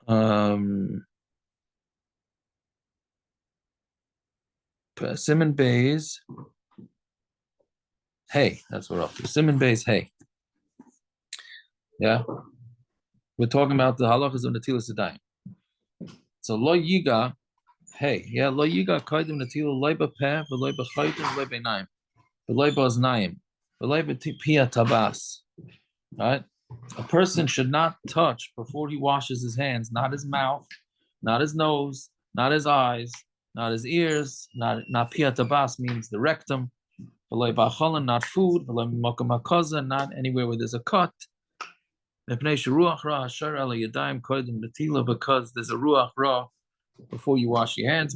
Simon Bays. Hey, that's what we're up to. Simon Bays. Hey, yeah. We're talking about the halachas of Natilas Yadayim. So lo yiga. Hey, yeah, lo yiga kaidim natilah loy b'peh v'loy b'chaytim v'loy b'nayim v'loy b'oznayim v'loy b'piyah tabas. Right? A person should not touch before he washes his hands, not his mouth, not his nose, not his eyes, not his ears, not piyah tabas means the rectum, v'loy b'acholim, not food, v'loy b'makam hakaza, not anywhere where there's a cut. Because there's a ruach ra before you wash your hands.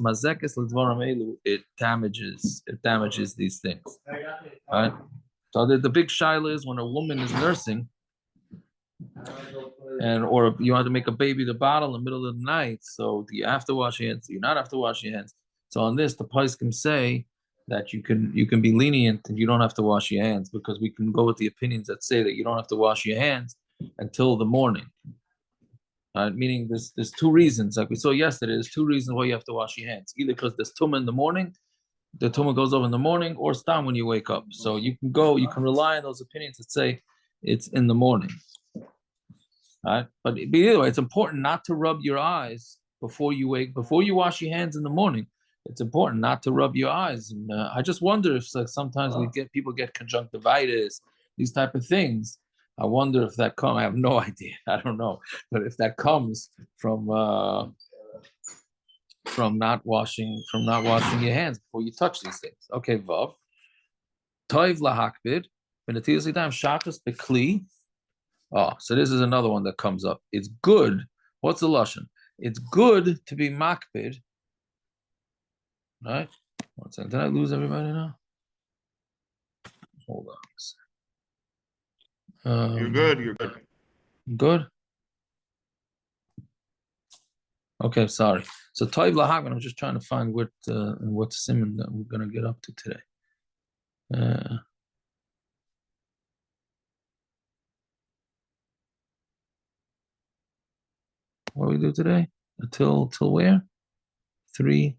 It damages these things. Right? So the big shaila is when a woman is nursing, or you want to make a baby the bottle in the middle of the night. So do you have to wash your hands? Do you not have to wash your hands? So on this, the poskim say that you can be lenient and you don't have to wash your hands, because we can go with the opinions that say that you don't have to wash your hands until the morning. Meaning there's two reasons, like we saw yesterday. There's two reasons why you have to wash your hands. Either because there's tumah in the morning, the tumah goes over in the morning, or stam when you wake up. So you can rely on those opinions that say it's in the morning. Right? But either way, it's important not to rub your eyes before you wash your hands in the morning. It's important not to rub your eyes. And I just wonder if sometimes people get conjunctivitis, these type of things. I wonder if that comes. I have no idea. I don't know, but if that comes from not washing your hands before you touch these things. Okay, Vav. Toiv lahakbid benatilas yadayim shachas bekli. Oh, so this is another one that comes up. It's good. What's the lashon? It's good to be makbid. Right? One second. Did I lose everybody now? Hold on. You're good. You're good. Good. Okay, sorry. So Toiv Lahagman, I'm just trying to find what simon that we're going to get up to today. What do we do today? Till where? 3.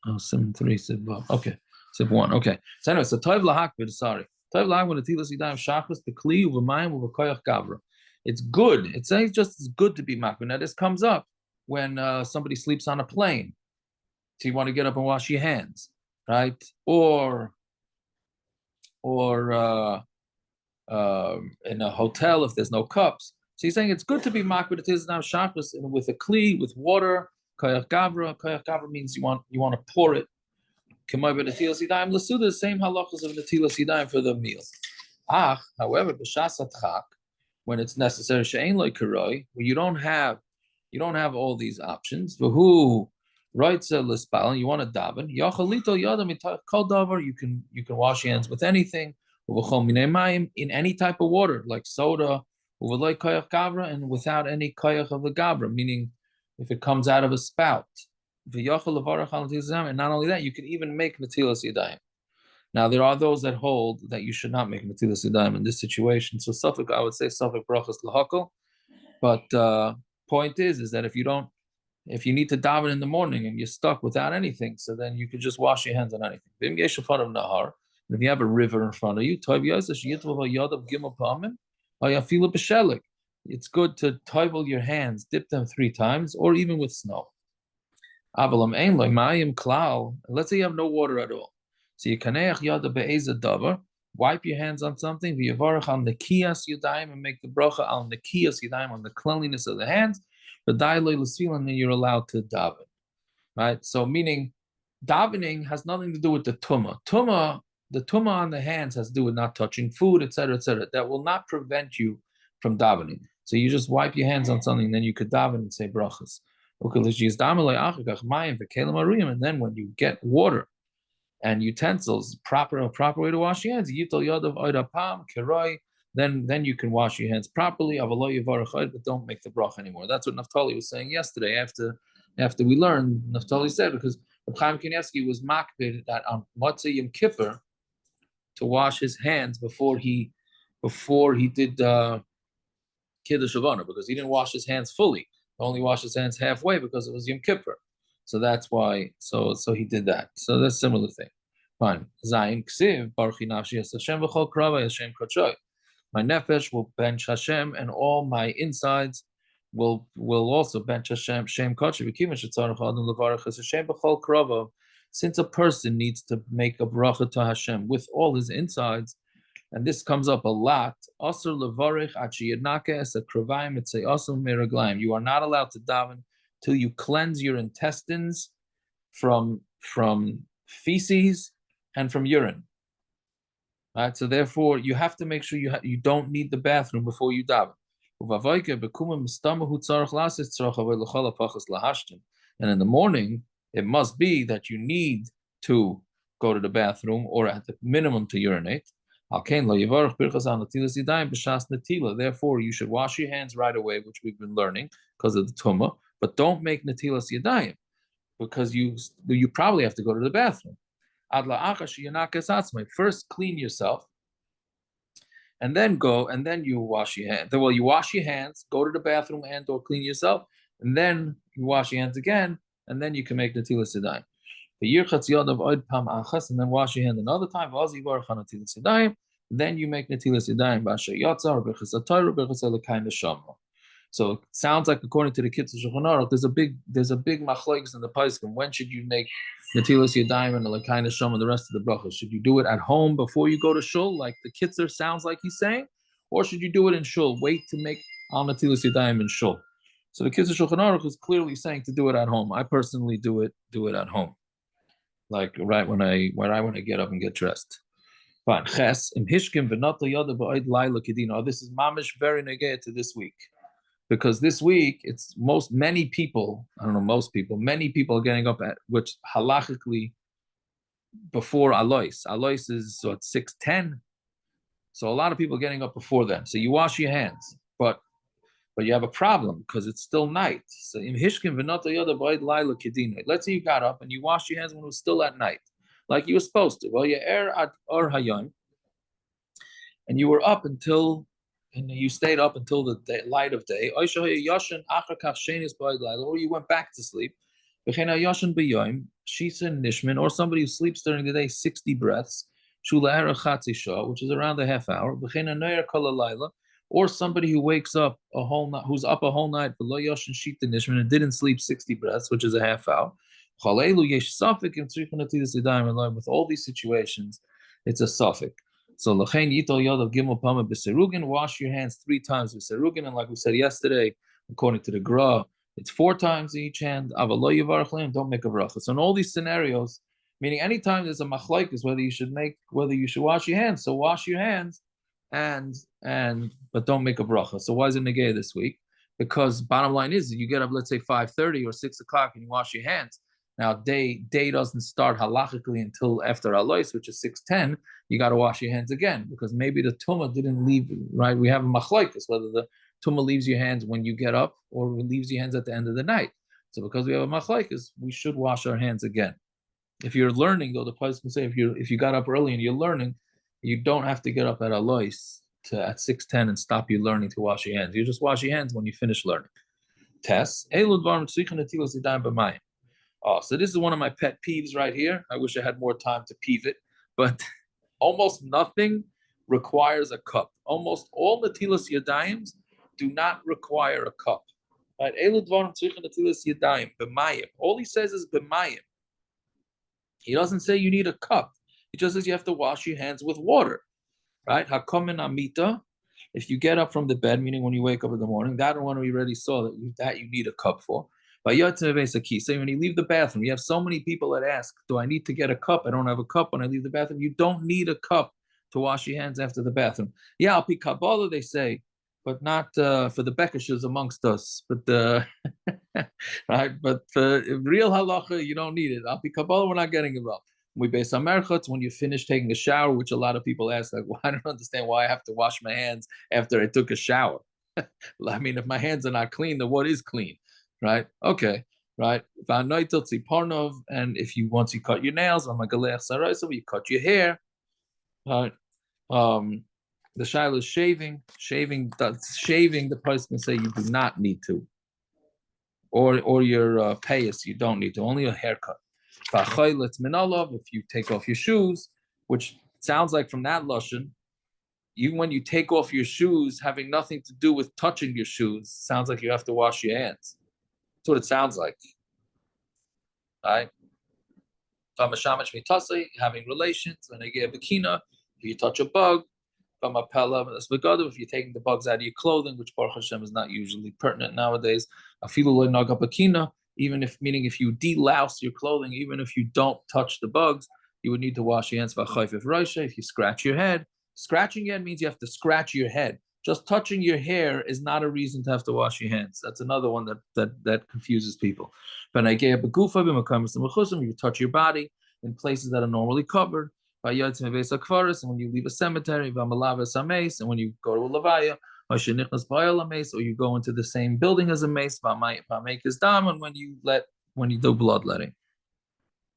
Oh, simon 3, Siv Vav. Okay, Siv 1. Okay. So anyway, so Toiv Lahakbid, sorry. Toiv Lahakbid, Atilas Yidayim Shachas, Bekli, Uvamayim, Uvakoyach Gavra. It's good. It says just as good to be makbid. Now this comes up when somebody sleeps on a plane. So you want to get up and wash your hands, right? Or in a hotel if there's no cups. So he's saying it's good to be makbid. It is now shachas with a kli, with water. Koyach gavra. Koyach gavra means you want to pour it. K'may b'natilas yadayim l'suda, the same halachas of natilas yadayim for the meal. However, b'shas atchak, when it's necessary, she'ein lo karoi, where you don't have all these options. V'hu writes l'spal, you want to daven. Yachal lito yadam kol davar. You can wash your hands with anything. In any type of water, like soda, and without any koyach of the gabra, meaning if it comes out of a spout. And not only that, you can even make natilas yadayim. Now, there are those that hold that you should not make natilas yadayim in this situation. So, I would say safek brachas lahakol. But point is that if you need to daven in the morning and you're stuck without anything, so then you could just wash your hands on anything. If you have a river in front of you, it's good to toivel your hands, dip them 3 times, or even with snow. Let's say you have no water at all. So you wipe your hands on something, and make the bracha on the kiyas yadayim, on the cleanliness of the hands, and then you're allowed to daven. Right? So meaning davening has nothing to do with the tumah. The tumah on the hands has to do with not touching food, etc., etc. That will not prevent you from davening. So you just wipe your hands on something, then you could daven and say brachas. And then when you get water and utensils, proper way to wash your hands, then you can wash your hands properly, but don't make the bracha anymore. That's what Naftali was saying yesterday after we learned. Naftali said, because Chaim Kanievsky was makbid that on Motzei Yom Kippur to wash his hands before he did Kiddush Havana, because he didn't wash his hands fully. only wash his hands halfway because it was Yom Kippur. So that's why. So he did that. So that's a similar thing. Fine. Zayin ksiv baruch nafshi es Hashem v'chol krava Hashem kodshoy. My nefesh will bench Hashem, and all my insides will also bench Hashem. Shem kodshoy v'kivin shetzarach adam levarach es Hashem v'chol krava. Since a person needs to make a bracha to Hashem with all his insides, and this comes up a lot. Asur levarich achi yednake es akravayim etzei asur meraglayim. You are not allowed to daven till you cleanse your intestines from feces and from urine. Right. So therefore, you have to make sure you don't need the bathroom before you daven. And in the morning, it must be that you need to go to the bathroom or at the minimum to urinate. Therefore, you should wash your hands right away, which we've been learning because of the tumah, but don't make netilas yadayim because you probably have to go to the bathroom. First, clean yourself, and then you wash your hands. Well, you wash your hands, go to the bathroom and or clean yourself, and then you wash your hands again, and then you can make netilas yadayim. And then wash your hand another time. Then you make netilas yadayim. So it sounds like according to the Kitzur Shulchan Aruch, there's a big machlokes in the Paiskim. When should you make netilas yadayim and the l'kain neshama and the rest of the brachas? Should you do it at home before you go to shul, like the Kitzur sounds like he's saying, or should you do it in shul? Wait to make al netilas yadayim in shul. So the Kitzur Shulchan Aruch is clearly saying to do it at home. I personally do it at home, like right when I get up and get dressed. Fine. Ches im hishkim v'nata yada ba'id laila kedina. This is mamish very negay to this week, because this week it's many people are getting up at which halachically before alois. Alois is 6:10, so a lot of people are getting up before then. So you wash your hands, but you have a problem because it's still night. So in hishkim v'nata yada ba'id laila kedina. Let's say you got up and you washed your hands when it was still at night, like you were supposed to. Well, you at or hayom, and you were up until. And you stayed up until the light of day, or you went back to sleep. Or somebody who sleeps during the day 60 breaths, which is around a half hour. Or somebody who wakes up a whole night, who's up a whole night, and didn't sleep 60 breaths, which is a half hour. With all these situations, it's a suffix. So l'chein yitol yod of gimel pama b'serugin. Wash your hands 3 times b'serugin, and like we said yesterday, according to the Gra, it's 4 times each hand. Avalo yivarach leim. Don't make a bracha. So in all these scenarios, meaning anytime there's a machlokes whether you should wash your hands. So wash your hands, but don't make a bracha. So why is it negay this week? Because bottom line is you get up, let's say 5:30 or 6 o'clock, and you wash your hands. Now, day doesn't start halachically until after alois, which is 6:10. You got to wash your hands again because maybe the tumah didn't leave, right? We have a machlokes whether the tumah leaves your hands when you get up or leaves your hands at the end of the night. So because we have a machlokes, we should wash our hands again. If you're learning, though, the place can say if you got up early and you're learning, you don't have to get up at alois at 6:10 and stop you learning to wash your hands. You just wash your hands when you finish learning. Tess. Oh, so this is one of my pet peeves right here. I wish I had more time to peeve it, but almost nothing requires a cup. Almost all netilas yadayim do not require a cup. Right? All he says is b'mayim. He doesn't say you need a cup. He just says you have to wash your hands with water. Right? Hakomin amita. If you get up from the bed, meaning when you wake up in the morning, that one we already saw that you need a cup for. So when you leave the bathroom, you have so many people that ask, do I need to get a cup? I don't have a cup when I leave the bathroom. You don't need a cup to wash your hands after the bathroom. Yeah, Al Pi Kabbalah, they say, but not for the Bekishers amongst us. But right, but for real halacha, you don't need it. Al Pi Kabbalah, we're not getting involved. We base on merchats when you finish taking a shower, which a lot of people ask, like, well, I don't understand why I have to wash my hands after I took a shower. I mean, if my hands are not clean, then what is clean? Right? Okay. Right? And if once you cut your nails, you cut your hair. Right? The shaila is shaving. The price can say you do not need to. or your payas, you don't need to. Only a haircut. If you take off your shoes, which sounds like from that lashon, when you take off your shoes, having nothing to do with touching your shoes, sounds like you have to wash your hands. That's what it sounds like. Right? Having relations, when I get a bikina, if you touch a bug, if you're taking the bugs out of your clothing, which Baruch Hashem is not usually pertinent nowadays, even if, meaning if you delouse your clothing, even if you don't touch the bugs, you would need to wash your hands. If you scratch your head, scratching your head means you have to scratch your head. Just touching your hair is not a reason to have to wash your hands. That's another one that confuses people. You touch your body in places that are normally covered. And when you leave a cemetery, and when you go to a levaya, or you go into the same building as a mace, and when you do bloodletting.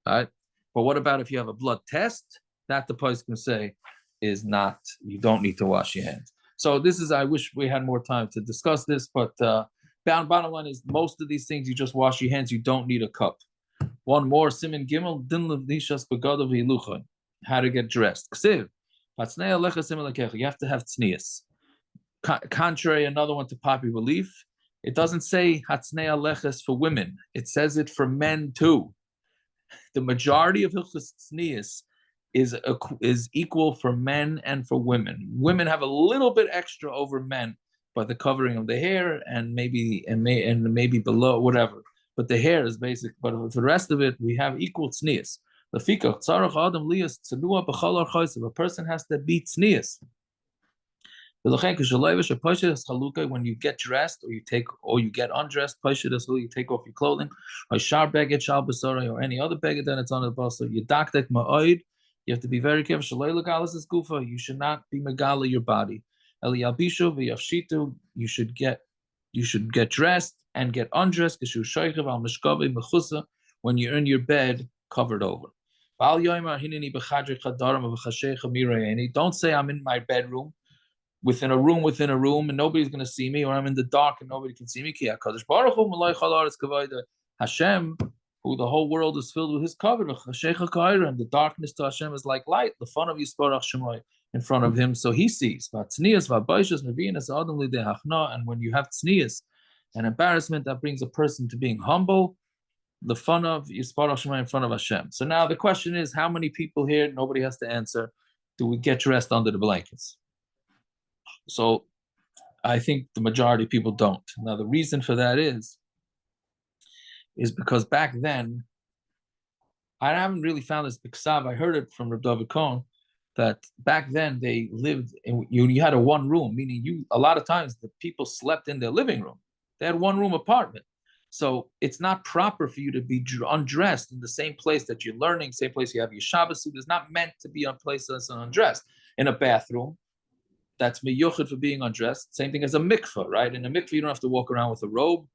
All right. But what about if you have a blood test? That the post can say is not, you don't need to wash your hands. So this is, I wish we had more time to discuss this, but bottom line is most of these things, you just wash your hands. You don't need a cup. One more, Siman Gimel, how to get dressed. You have to have tznius. Contrary, another one to popular belief, it doesn't say hatznei aleches for women. It says it for men too. The majority of hilchos tznius is equal for men and for women. Women have a little bit extra over men by the covering of the hair and maybe below, whatever. But the hair is basic. But for the rest of it, we have equal tznius. A person has to be tznius. When you get dressed or you get undressed, you take off your clothing, or any other beged, then it's on the basar. You have to be very careful. You should not be megala your body. You should get dressed and get undressed when you're in your bed covered over. Don't say I'm in my bedroom within a room and nobody's going to see me, or I'm in the dark and nobody can see me. Hashem, who the whole world is filled with his cover, and the darkness to Hashem is like light. The fun of Yisparach Shemoy in front of him, so he sees. And when you have tznius and embarrassment, that brings a person to being humble. The fun of Yisparach Shemoy in front of Hashem. So now the question is, how many people here, nobody has to answer, do we get dressed under the blankets? So I think the majority of people don't. Now the reason for that is because back then, I haven't really found this b'ksav. I heard it from Reb David Cohen that back then they lived in, you had a one room, meaning a lot of times the people slept in their living room. They had one room apartment. So it's not proper for you to be undressed in the same place that you're learning, same place you have your Shabbos suit. It's not meant to be a place that's undressed. In a bathroom, that's miyuchid for being undressed. Same thing as a mikveh, right? In a mikveh, you don't have to walk around with a robe,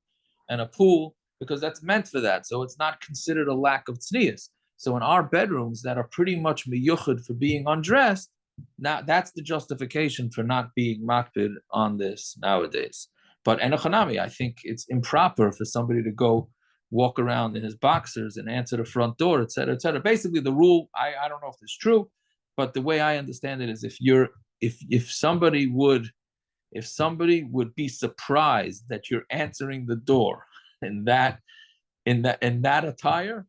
and a pool, because that's meant for that. So it's not considered a lack of tznius. So in our bedrooms that are pretty much miyuchid for being undressed, now that's the justification for not being makpid on this nowadays. But enochanami, I think it's improper for somebody to go walk around in his boxers and answer the front door, et cetera, et cetera. Basically, the rule, I don't know if it's true, but the way I understand it is if somebody would be surprised that you're answering the door in that attire,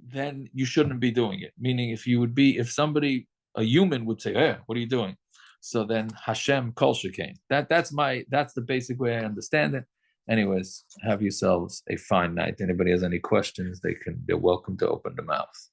then you shouldn't be doing it. Meaning, if a human would say, "Hey, what are you doing?" So then Hashem kol shekain. That's the basic way I understand it. Anyways, have yourselves a fine night. Anybody has any questions, they're welcome to open the mouth.